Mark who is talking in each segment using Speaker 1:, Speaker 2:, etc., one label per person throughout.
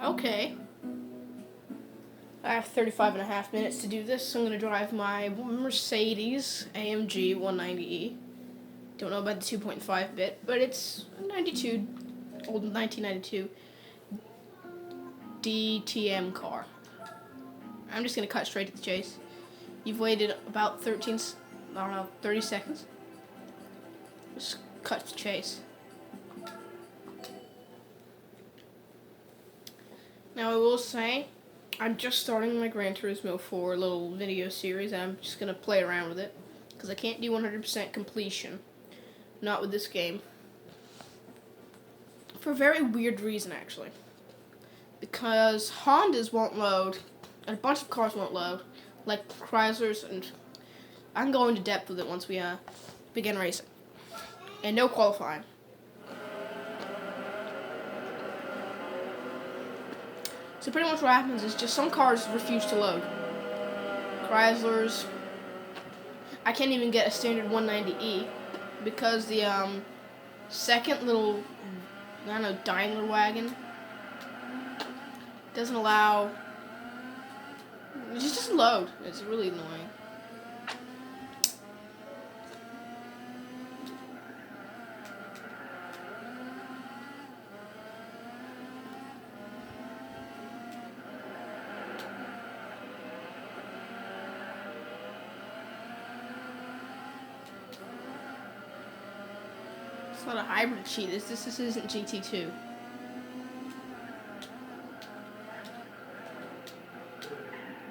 Speaker 1: Okay. I have 35.5 minutes to do this, so I'm going to drive my Mercedes AMG 190E. Don't know about the 2.5 bit, but it's a 92, old 1992 DTM car. I'm just going to cut straight to the chase. You've waited about 30 seconds. Just cut to the chase. Now I will say, I'm just starting my Gran Turismo 4 little video series, and I'm just going to play around with it, because I can't do 100% completion. Not with this game. For a very weird reason, actually. Because Hondas won't load, and a bunch of cars won't load, like Chryslers, and I can go into depth with it once we begin racing. And no qualifying. So pretty much what happens is just some cars refuse to load. Chryslers. I can't even get a standard 190E because the second little, I don't know, Daimler wagon doesn't allow. It just doesn't load. It's really annoying. It's not a hybrid cheat. This isn't GT2.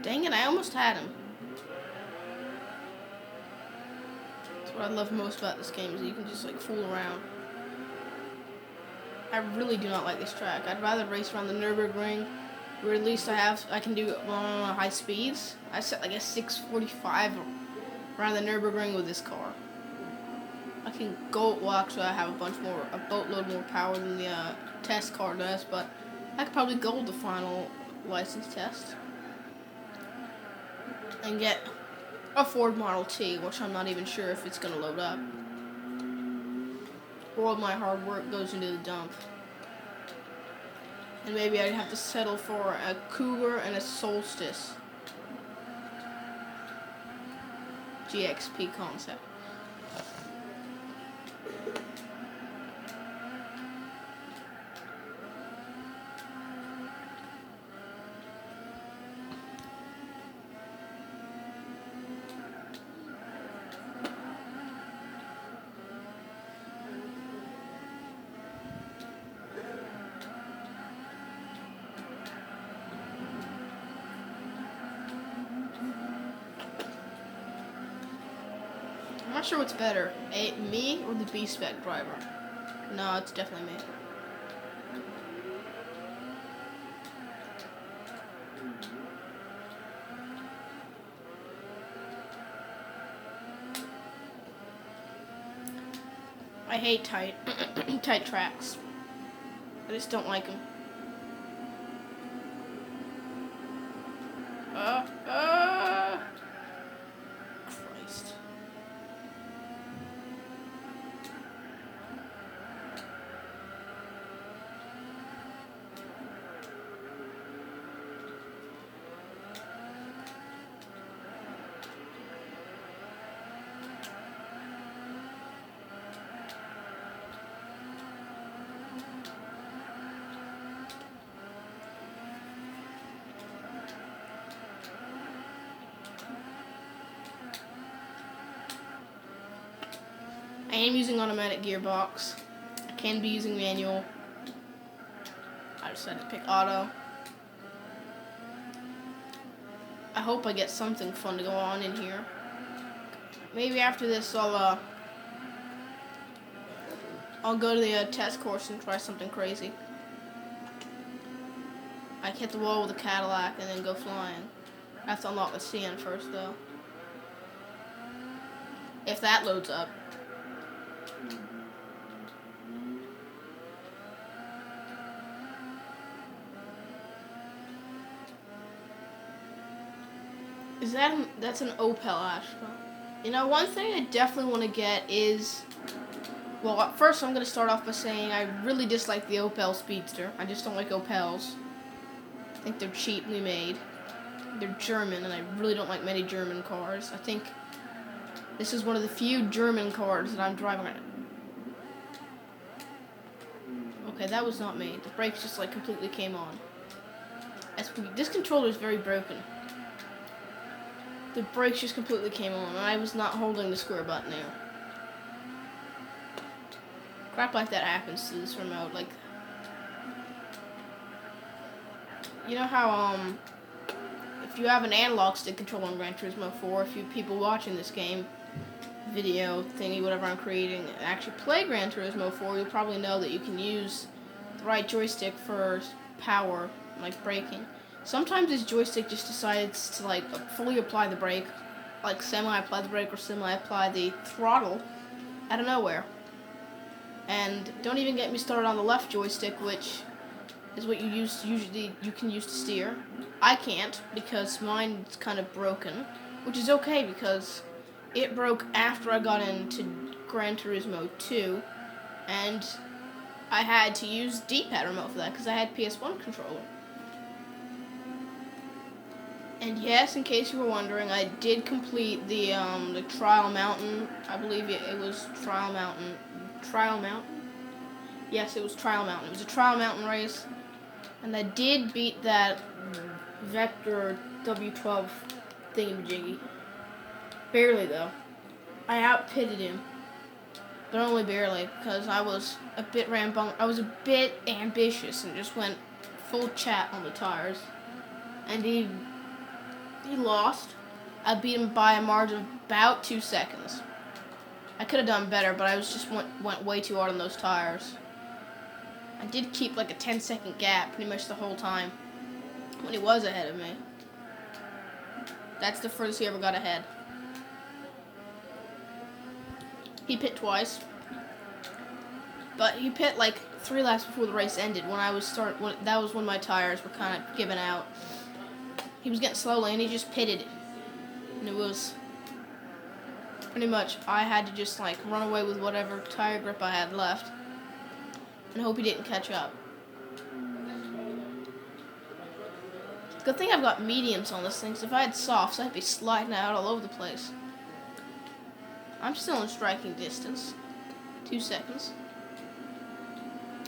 Speaker 1: Dang it, I almost had him. That's what I love most about this game, is that you can just like fool around. I really do not like this track. I'd rather race around the Nürburgring, where at least I can do high speeds. I set like a 645 around the Nürburgring with this car. I can go, well actually I have a boatload more power than the test car does, but I could probably go to the final license test and get a Ford Model T, which I'm not even sure if it's going to load up. All my hard work goes into the dump. And maybe I'd have to settle for a Cougar and a Solstice GXP concept. I'm not sure what's better, me or the B-Spec driver. No, it's definitely me. I hate tight tracks. I just don't like them. Christ. I am using automatic gearbox. I can be using manual. I decided to pick auto. I hope I get something fun to go on in here. Maybe after this I'll go to the test course and try something crazy. I hit the wall with a Cadillac and then go flying. I have to unlock the CN first though. If that loads up. That's an Opel Astra. You know, one thing I definitely want to get is, well, at first I'm going to start off by saying I really dislike the Opel Speedster. I just don't like Opels. think they're cheaply made. They're German, and I really don't like many German cars. I think this is one of the few German cars that I'm driving right now. Okay, that was not me. The brakes just like completely came on. This controller is very broken. The brakes just completely came on, and I was not holding the square button now. Crap like that happens to this remote. Like, you know how if you have an analog stick controller on Gran Turismo 4, if you people watching this game video thingy, whatever I'm creating, actually play Gran Turismo 4, you'll probably know that you can use the right joystick for power, like braking. Sometimes this joystick just decides to like fully apply the brake, like semi-apply the brake or semi-apply the throttle out of nowhere. And don't even get me started on the left joystick, which is what you can use to steer. I can't because mine's kind of broken, which is okay because it broke after I got into Gran Turismo 2, and I had to use D-pad remote for that because I had PS1 controller. And yes, in case you were wondering, I did complete the Trial Mountain. I believe it was Trial Mountain. Trial Mountain? Yes, it was Trial Mountain. It was a Trial Mountain race. And I did beat that Vector W12 thingamajiggy. Barely, though. I outpitted him. But only barely, because I was a bit I was a bit ambitious and just went full chat on the tires. And he lost. I beat him by a margin of about 2 seconds. I could have done better, but I was just went way too hard on those tires. I did keep like a 10-second gap pretty much the whole time when he was ahead of me. That's the furthest he ever got ahead. He pit twice, but he pit like 3 laps before the race ended. That was when my tires were kind of giving out. He was getting slowly, and he just pitted, and it was pretty much I had to just like run away with whatever tire grip I had left, and hope he didn't catch up. Good thing I've got mediums on this thing, because if I had softs, I'd be sliding out all over the place. I'm still in striking distance. 2 seconds.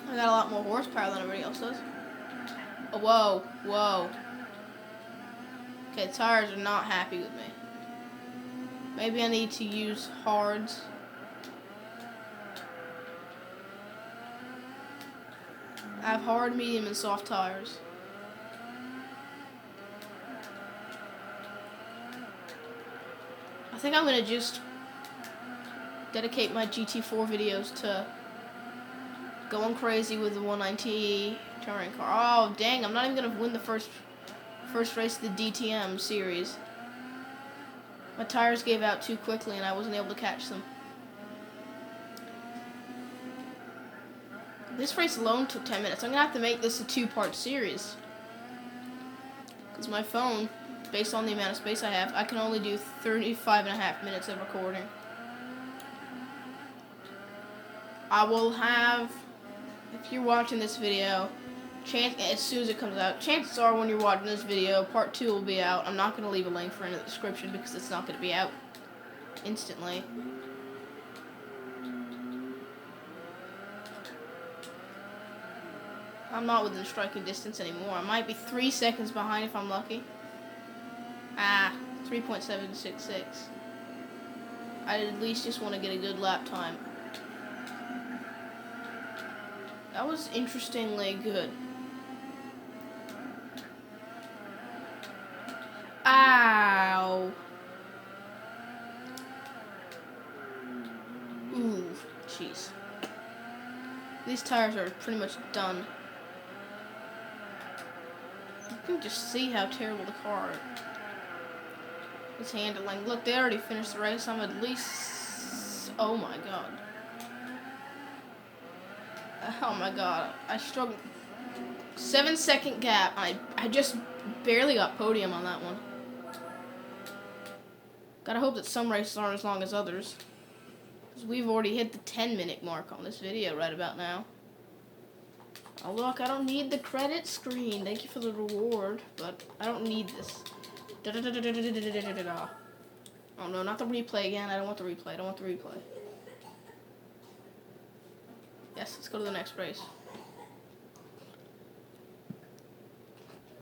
Speaker 1: I got a lot more horsepower than everybody else does. Oh, whoa, whoa. Okay, the tires are not happy with me. Maybe I need to use hards. I have hard, medium, and soft tires. I think I'm going to just dedicate my GT4 videos to going crazy with the 190 touring car. Oh, dang, I'm not even going to win the first race of the DTM series. My tires gave out too quickly and I wasn't able to catch them. This race alone took 10 minutes. I'm going to have to make this a 2-part series. Because my phone, based on the amount of space I have, I can only do 35.5 minutes of recording. I will have, if you're watching this video, as soon as it comes out, chances are when you're watching this video, part 2 will be out. I'm not going to leave a link for it in the description because it's not going to be out instantly. I'm not within striking distance anymore. I might be 3 seconds behind if I'm lucky. 3.766. I at least just want to get a good lap time. That was interestingly good. Ow. Ooh, jeez. These tires are pretty much done. You can just see how terrible the car is handling. Look, they already finished the race. I'm at least... Oh my god. Oh my god. I struggled. 7-second gap. I just barely got podium on that one. Gotta hope that some races aren't as long as others. Because we've already hit the 10-minute mark on this video right about now. Oh look, I don't need the credit screen. Thank you for the reward, but I don't need this. Da-da-da-da-da-da-da-da-da-da. Oh no, not the replay again. I don't want the replay. I don't want the replay. Yes, let's go to the next race.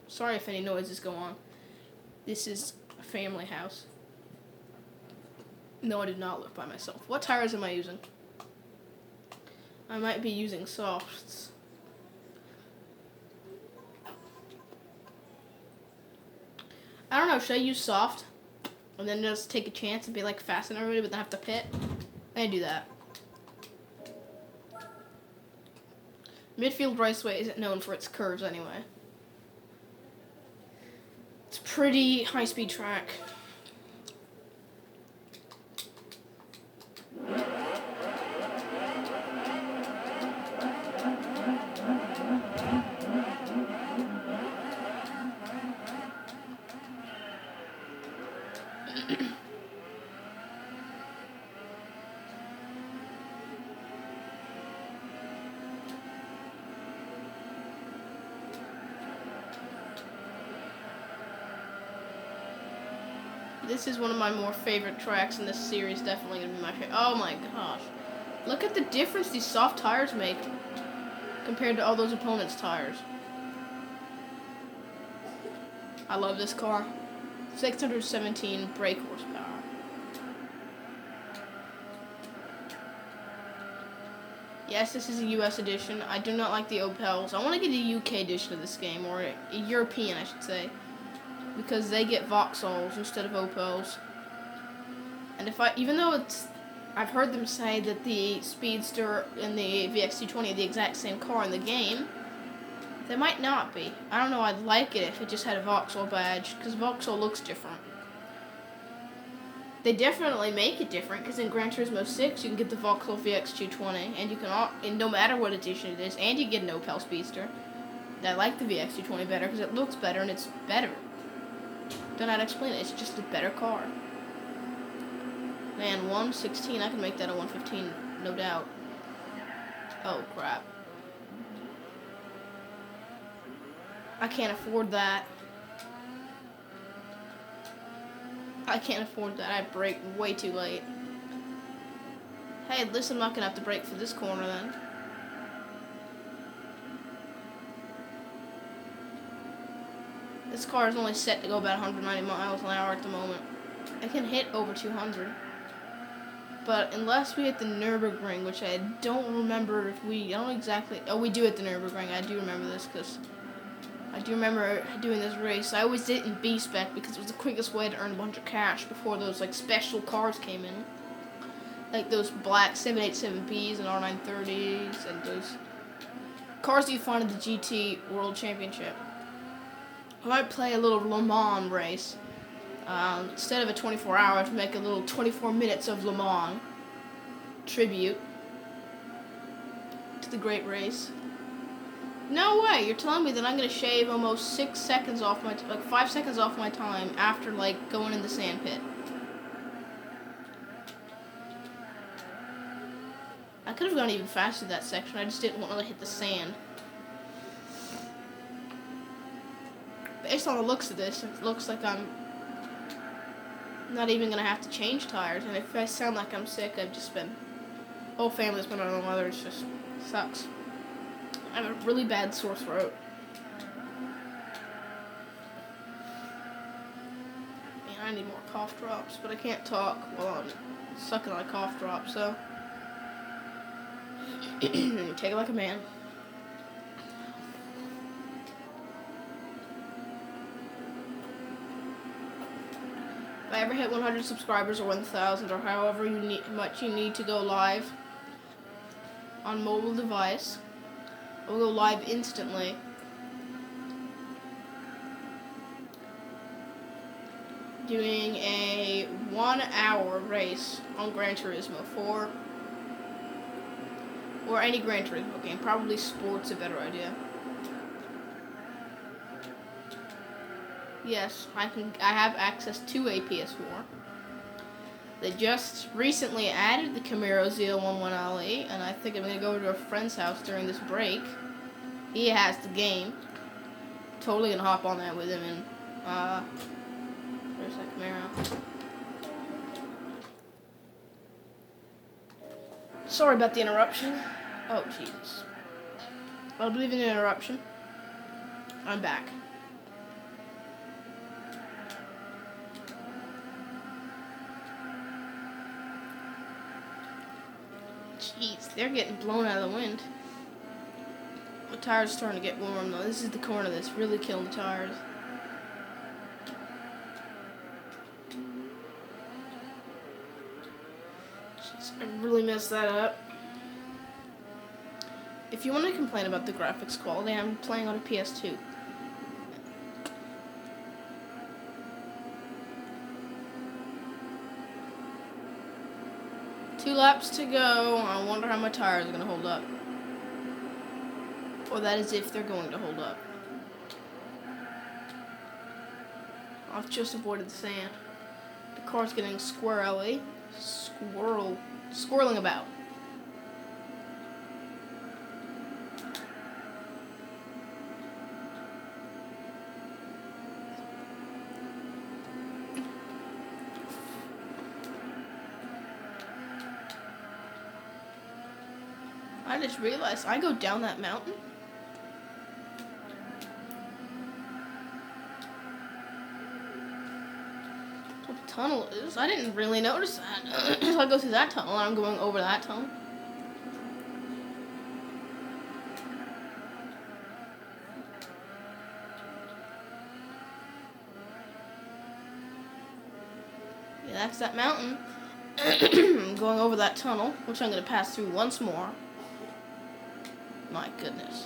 Speaker 1: Sorry if any noises go on. This is a family house. No, I did not live by myself. What tires am I using? I might be using softs. I don't know, should I use soft? And then just take a chance and be like fast and everybody, but then have to pit? I do that. Midfield Raceway isn't known for its curves anyway. It's a pretty high-speed track. This is one of my more favorite tracks in this series, definitely going to be my favorite. Oh my gosh. Look at the difference these soft tires make compared to all those opponents' tires. I love this car. 617 brake horsepower. Yes, this is a US edition. I do not like the Opels. I want to get a UK edition of this game, or a European, I should say. Because they get Vauxhalls instead of Opels. And even though I've heard them say that the Speedster and the VX220 are the exact same car in the game, they might not be. I don't know, I'd like it if it just had a Vauxhall badge, because Vauxhall looks different. They definitely make it different, because in Gran Turismo 6 you can get the Vauxhall VX220, and you can and no matter what edition it is, and you get an Opel Speedster. I like the VX220 better, because it looks better and it's better. Don't know how to explain it. It's just a better car. Man, 116. I can make that a 115, no doubt. Oh, crap. I can't afford that. I can't afford that. I brake way too late. Hey, at least I'm not going to have to brake for this corner then. This car is only set to go about 190 miles an hour at the moment. I can hit over 200. But unless we hit the Nürburgring, which I don't remember if I don't exactly, oh, we do at the Nürburgring. I do remember this because I do remember doing this race. I always did it in B-Spec because it was the quickest way to earn a bunch of cash before those like special cars came in. Like those black 787Bs and R930s and those cars that you find at the GT World Championship. I might play a little Le Mans race. Instead of a 24 hours, make a little 24 minutes of Le Mans tribute to the great race. No way! You're telling me that I'm gonna shave almost 6 seconds off my, 5 seconds off my time after like going in the sand pit. I could have gone even faster that section. I just didn't want to hit the sand. Based on the looks of this, it looks like I'm not even going to have to change tires. And if I sound like I'm sick, I've just been... whole family's been on the weather. It just sucks. I have a really bad sore throat. Man, I need more cough drops, but I can't talk while I'm sucking on a cough drop, so... take it like a man. If I ever hit 100 subscribers or 1,000 or however much you need to go live on mobile device, I will go live instantly. Doing a 1-hour race on Gran Turismo 4 or any Gran Turismo game. Probably Sport's a better idea. Yes, I have access to a PS4. They just recently added the Camaro ZL11LE, and I think I'm going to go to a friend's house during this break He has the game. Totally gonna hop on that with him and there's that Camaro. Sorry about the interruption. Oh Jesus. I believe in the interruption. I'm back. Jeez, they're getting blown out of the wind. The tires are starting to get warm though. This is the corner that's really killing the tires. Jeez, I really messed that up. If you want to complain about the graphics quality, I'm playing on a PS2. Two laps to go. I wonder how my tires are going to hold up. Or that is if they're going to hold up. I've just avoided the sand. The car's getting squirrely. Squirreling about. I just realized I go down that mountain. What the tunnel is? I didn't really notice that. So I go through that tunnel and I'm going over that tunnel. Yeah, that's that mountain. I'm going over that tunnel, which I'm going to pass through once more. My goodness.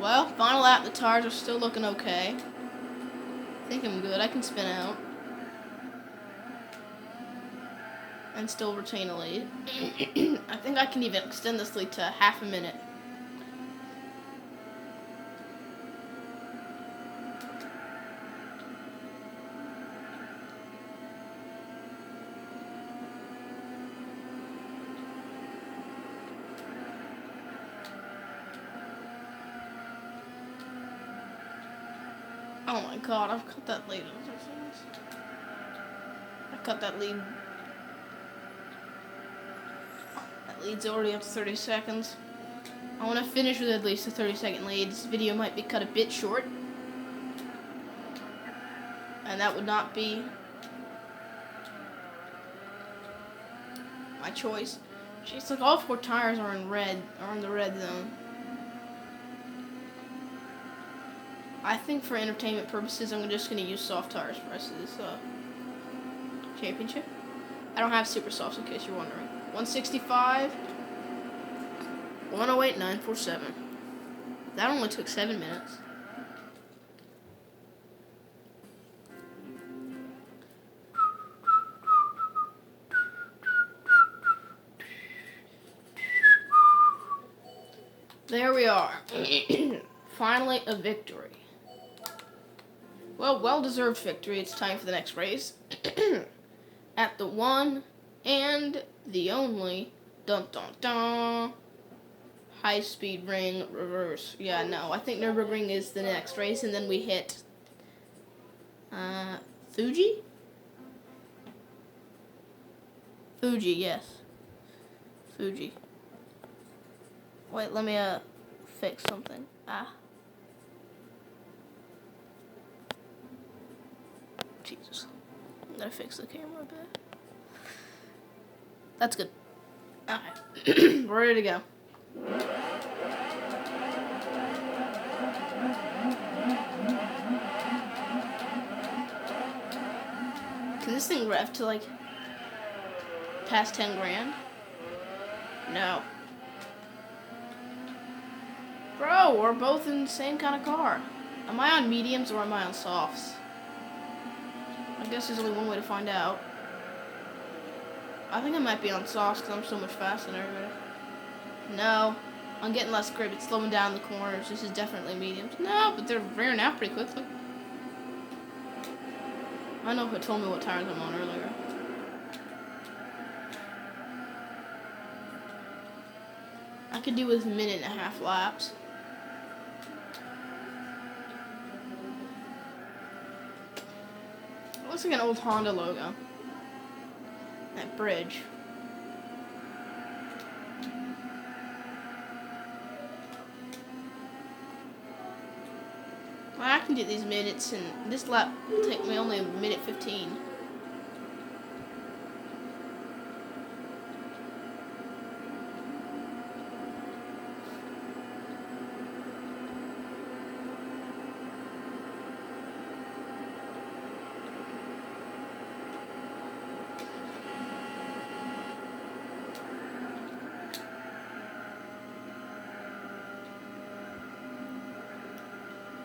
Speaker 1: Well, final lap, the tires are still looking okay. I think I'm good. I can spin out. And still retain a lead. I think I can even extend this lead to half a minute. Oh my god, I've cut that lead. I cut that lead. That lead's already up to 30 seconds. I want to finish with at least a 30-second lead. This video might be cut a bit short. And that would not be my choice. Jeez, like all four tires are in red, are in the red zone. I think for entertainment purposes, I'm just going to use soft tires for the rest of this championship. I don't have super softs in case you're wondering. 165, 108, 947. That only took 7 minutes. There we are. Finally, a victory. Well, well-deserved victory. It's time for the next race. At the one and the only dun-dun-dun high-speed ring reverse. Yeah, no, I think Nürburgring is the next race, and then we hit Fuji? Fuji, yes. Fuji. Wait, let me fix something. Jesus. I'm gonna fix the camera a bit. That's good. Alright. We're ready to go. Can this thing rev to like past 10 grand? No. Bro, we're both in the same kind of car. Am I on mediums or am I on softs? I guess there's only one way to find out. I think I might be on softs because I'm so much faster than everybody. No, I'm getting less grip. It's slowing down the corners. This is definitely mediums. No, but they're rearing out pretty quickly. I don't know if it told me what tires I'm on earlier. I could do with 1.5 laps. It looks like an old Honda logo. That bridge. Well, I can do these minutes, and this lap will take me only 1:15.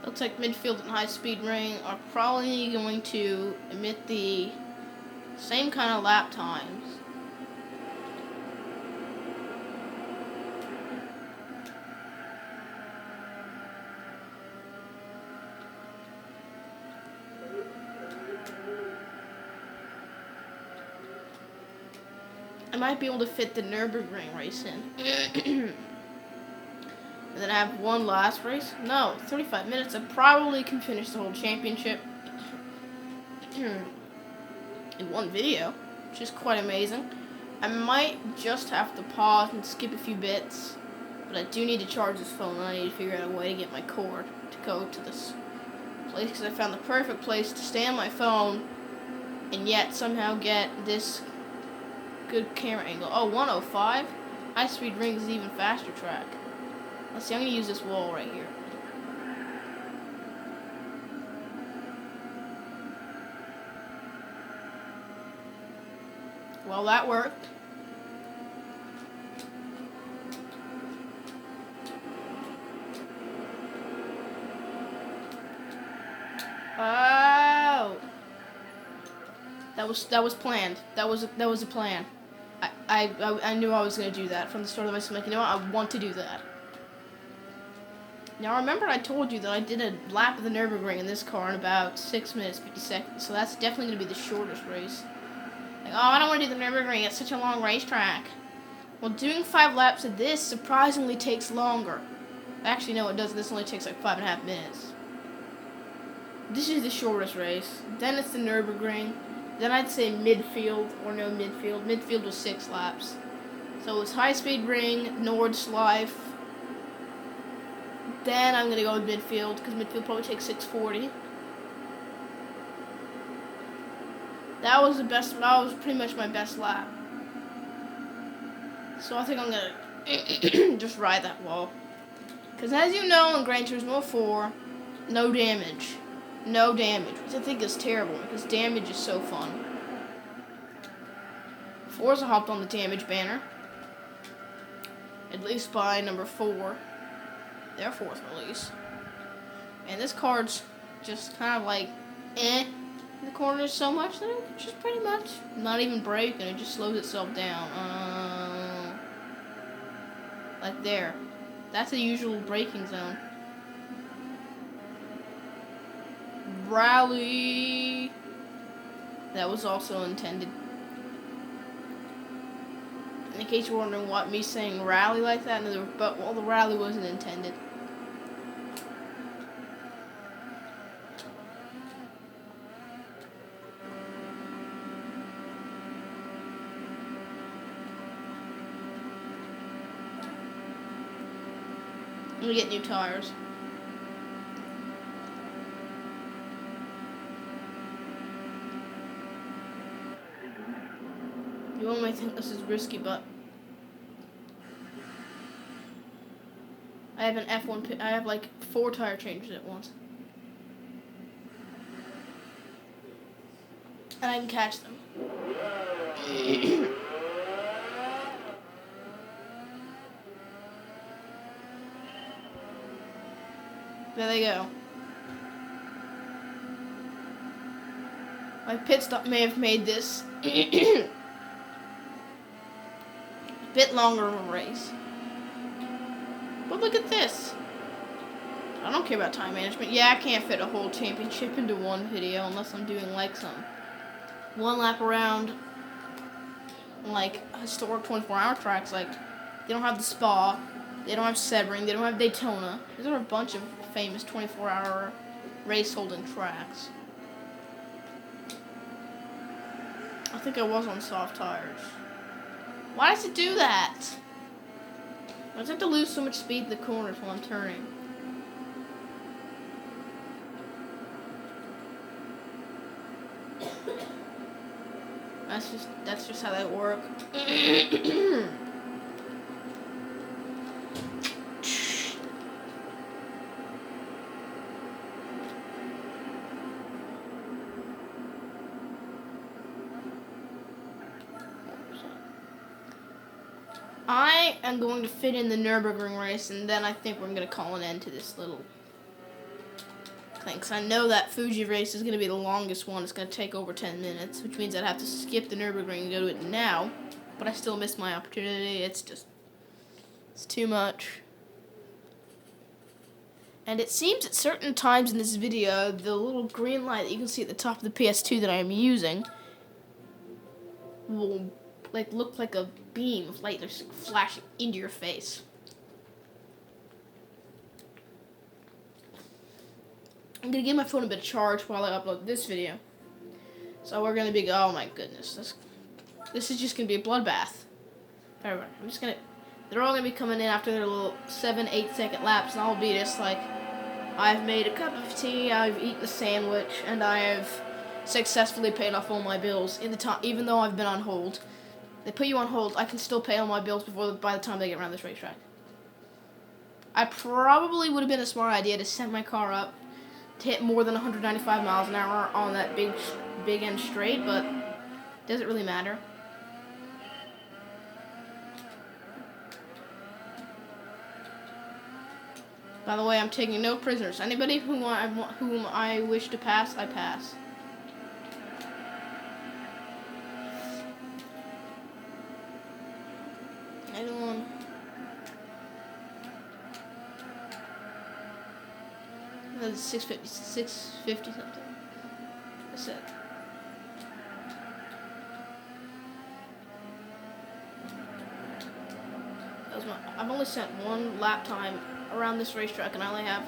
Speaker 1: Looks like midfield and high-speed ring are probably going to emit the same kind of lap times. I might be able to fit the Nürburgring race in. And then I have one last race. No, 35 minutes. I probably can finish the whole championship in one video, which is quite amazing. I might just have to pause and skip a few bits, but I do need to charge this phone, and I need to figure out a way to get my cord to go to this place, because I found the perfect place to stay on my phone and yet somehow get this good camera angle. Oh, 105? High-speed ring is even faster track. Let's see, I'm going to use this wall right here. Well, that worked. Oh. That was planned. That was a plan. I knew I was going to do that from the start of my like, you know what, I want to do that. Now remember I told you that I did a lap of the Nürburgring in this car in about 6 minutes 50 seconds, so that's definitely going to be the shortest race. Like, oh, I don't want to do the Nürburgring, it's such a long racetrack. Well, doing 5 laps of this surprisingly takes longer. Actually, no, it doesn't. This only takes like 5.5 minutes. This is the shortest race. Then it's the Nürburgring. Then I'd say midfield, or no midfield. Midfield was 6 laps. So it's high-speed ring, Nordschleife. Then I'm going to go with midfield, because midfield probably takes 6:40. That was pretty much my best lap. So I think I'm going to just ride that wall. Because as you know, in Gran Turismo 4, no damage. No damage, which I think is terrible, because damage is so fun. Forza hopped on the damage banner. At least by number 4. Their 4th release. And this card's just kind of like, in the corners so much that it's just pretty much not even braking, it just slows itself down. Like there. That's a usual braking zone. Rally. That was also intended. In case you're wondering what me saying rally like that, but well, the rally wasn't intended. Let me get new tires. You all might think this is risky, but I have an F1 pit. I have like 4 tire changes at once. And I can catch them. There they go. My pit stop may have made this a bit longer of a race. But look at this. I don't care about time management. Yeah, I can't fit a whole championship into one video unless I'm doing like some 1 lap around like historic 24-hour tracks. Like, they don't have the Spa, They don't have Sebring. They don't have Daytona. These are a bunch of famous 24-hour race-holding tracks. I think I was on soft tires. Why does it do that? I just have to lose so much speed in the corners while I'm turning. That's just how they work. I am going to fit in the Nürburgring race, and then I think we're going to call an end to this little thing. Because I know that Fuji race is going to be the longest one. It's going to take over 10 minutes, which means I'd have to skip the Nürburgring and go to it now. But I still missed my opportunity. It's too much. And it seems at certain times in this video, the little green light that you can see at the top of the PS2 that I am using will look like a beam of light that's flashing into your face. I'm gonna give my phone a bit of charge while I upload this video. So we're gonna be, oh my goodness, this is just gonna be a bloodbath. Everyone, they're all gonna be coming in after their little 7-8 second laps, and I'll be just like, I've made a cup of tea, I've eaten a sandwich, and I have successfully paid off all my bills in the time, even though I've been on hold. They put you on hold, I can still pay all my bills by the time they get around this racetrack. I probably would have been a smart idea to set my car up to hit more than 195 miles an hour on that big end straight, but doesn't really matter. By the way, I'm taking no prisoners. Anybody whom I wish to pass, I pass. Anyone? That's 650 something. That's it. I've only set one lap time around this racetrack, and I only have.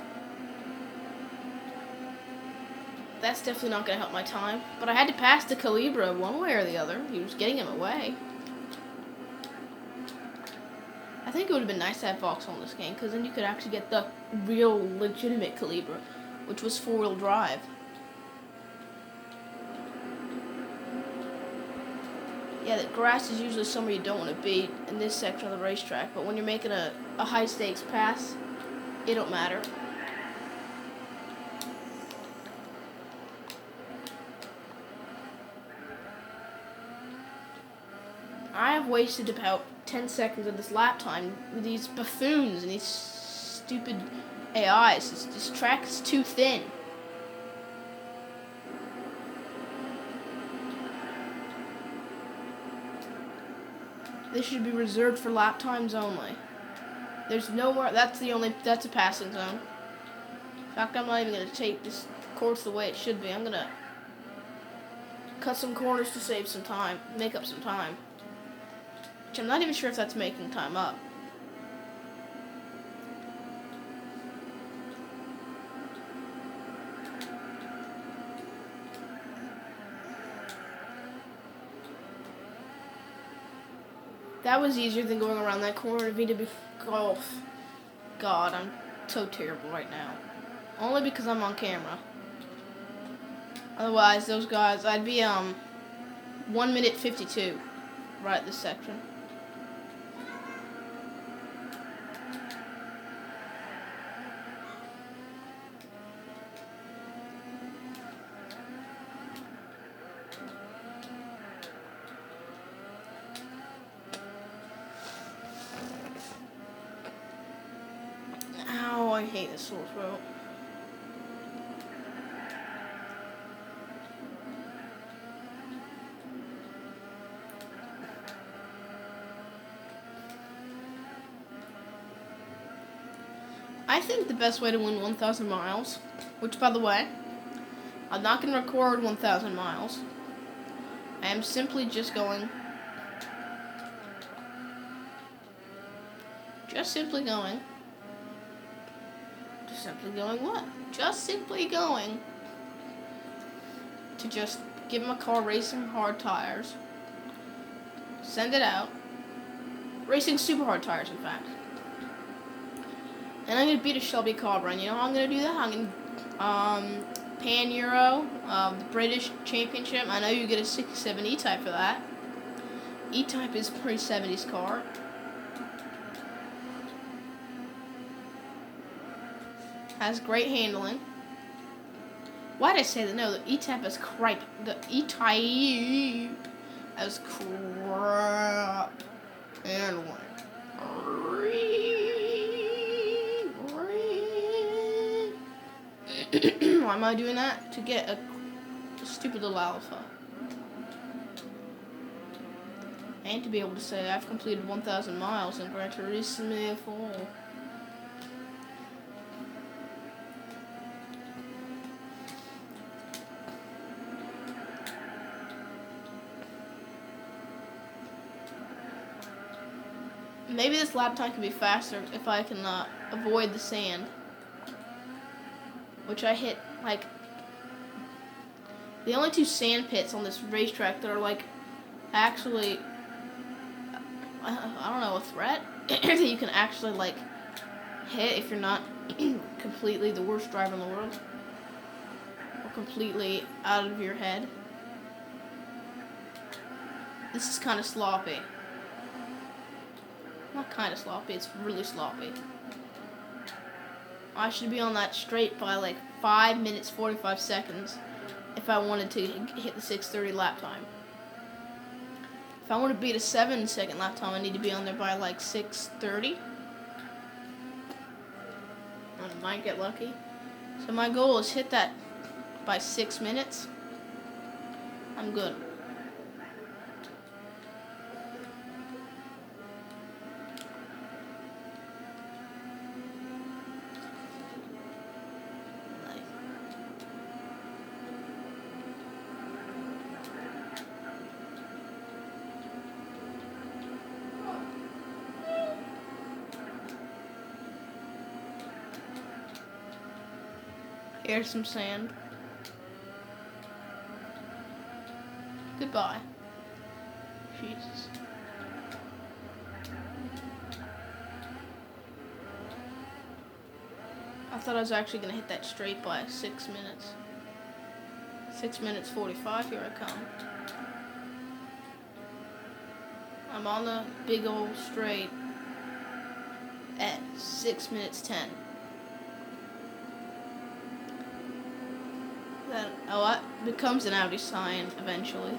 Speaker 1: That's definitely not going to help my time. But I had to pass the Calibra one way or the other. He was getting him away. I think it would have been nice to have Vauxhall in this game, because then you could actually get the real, legitimate Calibra, which was 4-wheel drive. Yeah, the grass is usually somewhere you don't want to be in this section of the racetrack, but when you're making a high-stakes pass, it don't matter. I have wasted about 10 seconds of this lap time with these buffoons and these stupid AIs. This track is too thin. This should be reserved for lap times only. There's nowhere, that's a passing zone. In fact, I'm not even going to take this course the way it should be. I'm going to cut some corners to save some time, make up some time. Which I'm not even sure if that's making time up. That was easier than going around that corner of VW Golf. God, I'm so terrible right now. Only because I'm on camera. Otherwise, those guys, I'd be 1 minute 52 right at this section. Ow, I hate this sore throat. I think the best way to win 1,000 miles, which, by the way, I'm not going to record 1,000 miles. I am simply just going just simply going. Just simply going what? Just simply going to just give my car racing hard tires. Send it out. Racing super hard tires, in fact. And I'm going to beat a Shelby car run. You know how I'm going to do that? I'm going to Pan Euro, the British Championship. I know you get a 67 E-Type for that. E-Type is a pretty 70s car. Has great handling. Why did I say that? No, the E-Type has crap. The E-Type has crap handling. Why am I doing that? To get a stupid little alpha. And to be able to say I've completed 1,000 miles in Gran Turismo 4. Maybe this lap time can be faster if I can avoid the sand. Which I hit, like, the only two sand pits on this racetrack that are, like, actually, I don't know, a threat that you can actually, like, hit if you're not completely the worst driver in the world. Or completely out of your head. This is kind of sloppy. Not kind of sloppy, it's really sloppy. I should be on that straight by like 5 minutes 45 seconds if I wanted to hit the 6:30 lap time. If I want to beat a 7-second lap time, I need to be on there by like 6:30. I might get lucky. So my goal is hit that by 6 minutes. I'm good. Here's some sand. Goodbye. Jesus. I thought I was actually going to hit that straight by 6 minutes. 6 minutes 45, here I come. I'm on the big old straight at 6 minutes 10. That becomes an Audi sign eventually.